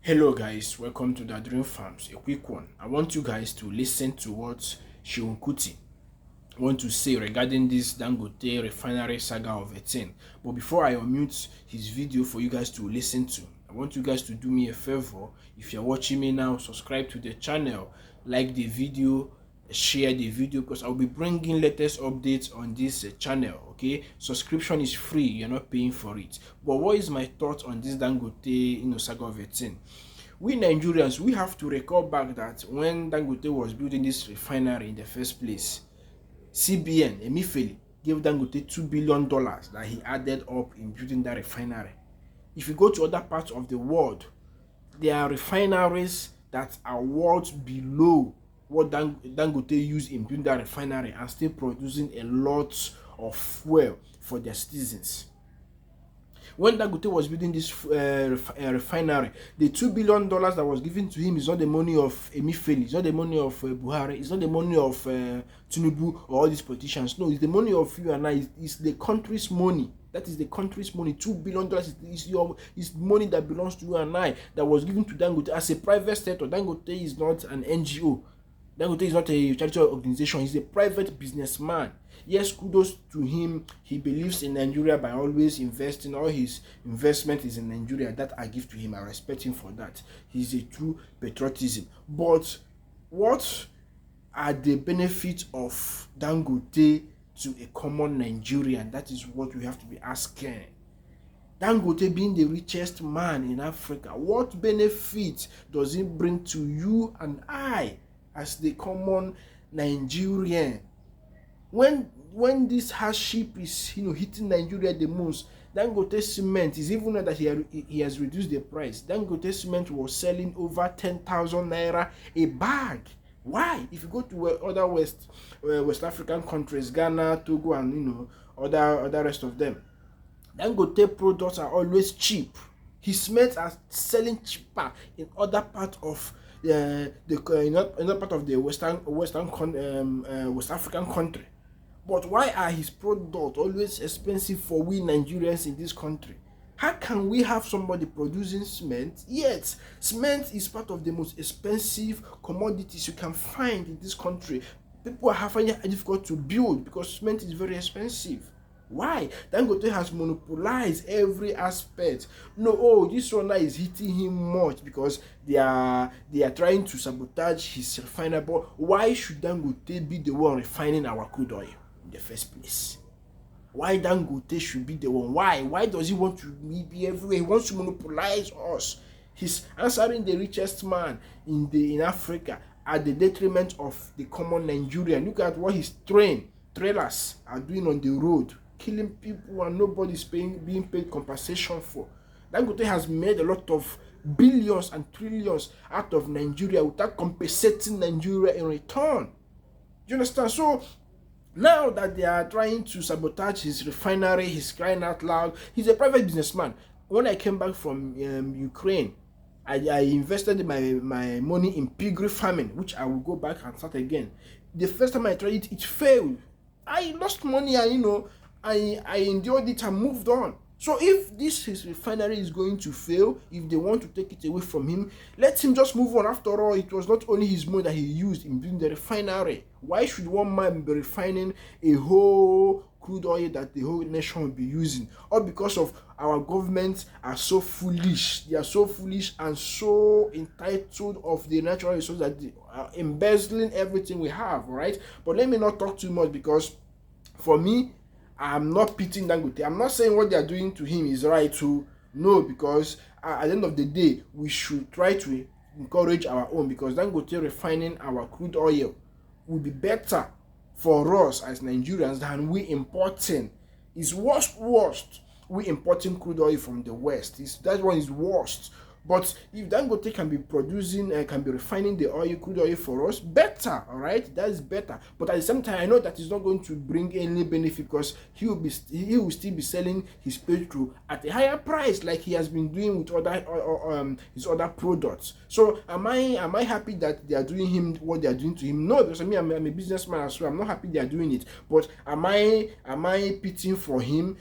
Hello guys, welcome to the Dream Farms. A quick one. I want you guys to listen to what Seun Kuti want to say regarding this Dangote Refinery saga of a thing. But before I unmute his video for you guys to listen to, I want you guys to do me a favor. If you're watching me now, subscribe to the channel, like the video, share the video, because I'll be bringing latest updates on this channel. Okay, subscription is free, you're not paying for it. But what is my thought on this Dangote saga of a thing? We Nigerians, we have to recall back that when Dangote was building this refinery in the first place, CBN Emefiele gave Dangote $2 billion that he added up in building that refinery. If you go to other parts of the world, there are refineries that are worth below what Dangote used in building that refinery and still producing a lot of fuel for their citizens. When Dangote was building this refinery, the $2 billion that was given to him is not the money of Emefiele, it's not the money of Buhari, it's not the money of Tinubu or all these politicians. No, it's the money of you and I. It's the country's money. That is the country's money. $2 billion is money that belongs to you and I, that was given to Dangote as a private sector. Dangote is not an NGO. Dangote is not a charitable organization. He's a private businessman. Yes, kudos to him. He believes in Nigeria by always investing. All his investment is in Nigeria. That I give to him. I respect him for that. He's a true patriotism. But what are the benefits of Dangote to a common Nigerian? That is what we have to be asking. Dangote being the richest man in Africa, what benefit does it bring to you and I as the common Nigerian? When this hardship is hitting Nigeria the most, Dangote cement is even that he has reduced the price. Dangote cement was selling over 10,000 naira a bag. Why? If you go to other West African countries, Ghana, Togo, and other rest of them, Dangote products are always cheap. His cement are selling cheaper in other parts of another part of the West African country. But why are his products always expensive for we Nigerians in this country? How can we have somebody producing cement, yet cement is part of the most expensive commodities you can find in this country? People are finding it difficult to build because cement is very expensive. Why? Dangote has monopolized every aspect. This one is hitting him much because they are trying to sabotage his refinery. But why should Dangote be the one refining our crude oil in the first place? Why Dangote should be the one? Why does he want to be everywhere? He wants to monopolize us. He's answering the richest man in Africa at the detriment of the common Nigerian. Look at what his trailers are doing on the road, killing people, and nobody's being paid compensation for. Dangote has made a lot of billions and trillions out of Nigeria without compensating Nigeria in return. Do you understand? So now that they are trying to sabotage his refinery, he's crying out loud. He's a private businessman. When I came back from Ukraine, I invested my money in piggery farming, which I will go back and start again. The first time I tried it failed. I lost money, and I endured it and moved on. So if his refinery is going to fail, if they want to take it away from him, let him just move on. After all, it was not only his money that he used in building the refinery. Why should one man be refining a whole crude oil that the whole nation will be using? All because of our governments are so foolish. They are so foolish and so entitled of the natural resources that they are embezzling everything we have, right? But let me not talk too much, because for me, I'm not pitying Dangote. I'm not saying what they are doing to him is right to no, because at the end of the day, we should try to encourage our own, because Dangote refining our crude oil will be better for us as Nigerians than we importing. It's worst. We importing crude oil from the West. That one is worst. But if Dangote can be producing, can be refining the crude oil for us, better, all right? That is better. But at the same time, I know that it's not going to bring any benefit, because he will still be selling his petrol at a higher price, like he has been doing with his other products. So am I happy that they are doing him what they are doing to him? No, because I'm a businessman as well. I'm not happy they are doing it. But am I pitying for him?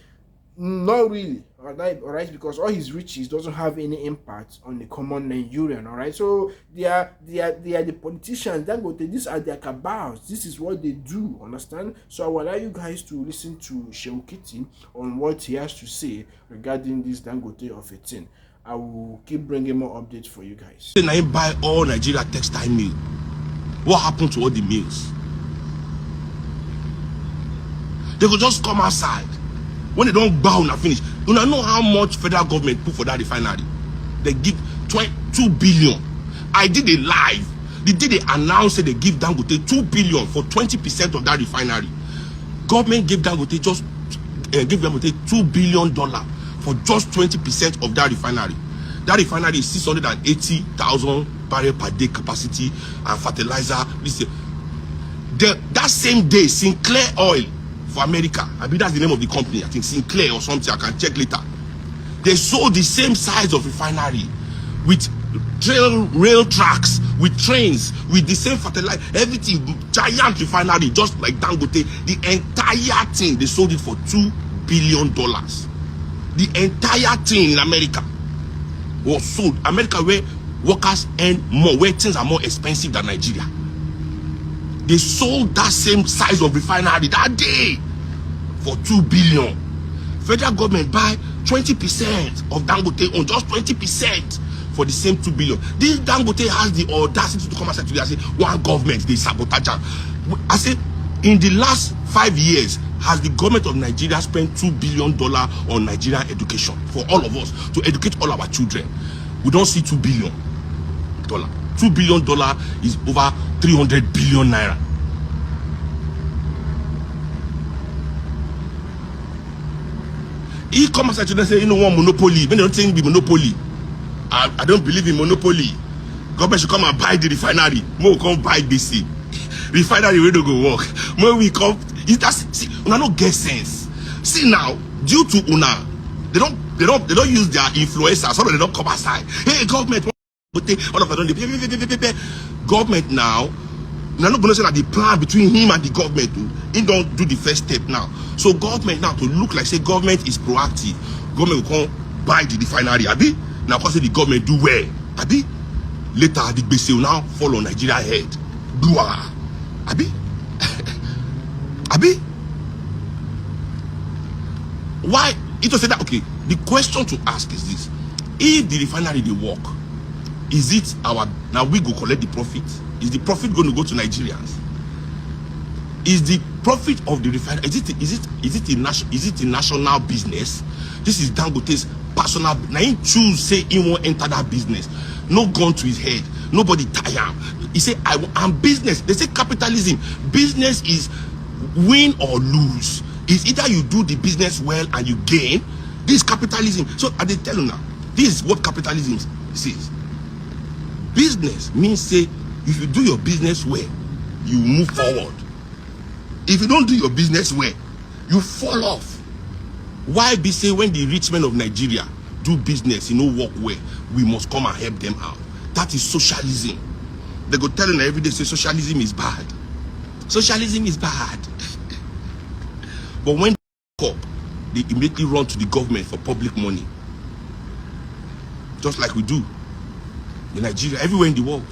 Not really, all right, because all his riches doesn't have any impact on the common Nigerian, all right. So they are the politicians. These are their cabals. This is what they do. Understand? So I would like you guys to listen to Seun Kuti on what he has to say regarding this Dangote of a thing. I will keep bringing more updates for you guys. Then I buy all Nigeria textile mill. What happened to all the mills? They could just come outside. When they don't bow and finish, you know how much federal government put for that refinery? They give 2 billion. I did a live. The day they announced that they give Dangote 2 billion for 20% of that refinery. Government gave Dangote $2 billion for just 20% of that refinery. That refinery is 680,000 barrel per day capacity and fertilizer. That same day, Sinclair Oil for America, I mean that's the name of the company, I think Sinclair or something, I can check later. They sold the same size of refinery with rail tracks, with trains, with the same fertilizer, everything, giant refinery, just like Dangote. The entire thing, they sold it for $2 billion. The entire thing in America was sold. America, where workers earn more, where things are more expensive than Nigeria. They sold that same size of refinery that day for 2 billion. Federal government buy 20% of Dangote on just 20% for the same 2 billion. This Dangote has the audacity to come outside today and say one government they sabotage. I say in the last 5 years has the government of Nigeria spent $2 billion on Nigerian education for all of us to educate all our children. We don't see $2 billion. $2 billion is over 300 billion naira. He comes and say, you know, one monopoly. When they don't think be monopoly, I don't believe in monopoly. Government should come and buy the refinery. More come buy this refinery. We don't go work. More we come. It does. See, una no get sense. See now, due to una, they don't use their influencers. So they don't come outside. Hey, government. All of them government now not going to say that the plan between him and the government he don't do the first step now. So government now to look like say government is proactive. Government will come buy the refinery. Abi now because the government do well. Abi later the base will now fall on Nigeria head. Dua. Abi Abi why it was said that okay? The question to ask is this: if the refinery they work, is it our now we go collect the profit? Is the profit going to go to Nigerians? Is the profit of the refinery is it a national business? This is Dangote's personal. Now he choose say he won't enter that business. No gun to his head. Nobody tie him. He say I'm business. They say capitalism. Business is win or lose. It's either you do the business well and you gain. This is capitalism. So I they tell you now. This is what capitalism says. Business means say if you do your business well, you move forward. If you don't do your business well, you fall off. Why be say when the rich men of Nigeria do business, work well, we must come and help them out? That is socialism. They go telling every day say socialism is bad. Socialism is bad. But when they up, they immediately run to the government for public money. Just like we do in Nigeria, everywhere in the world.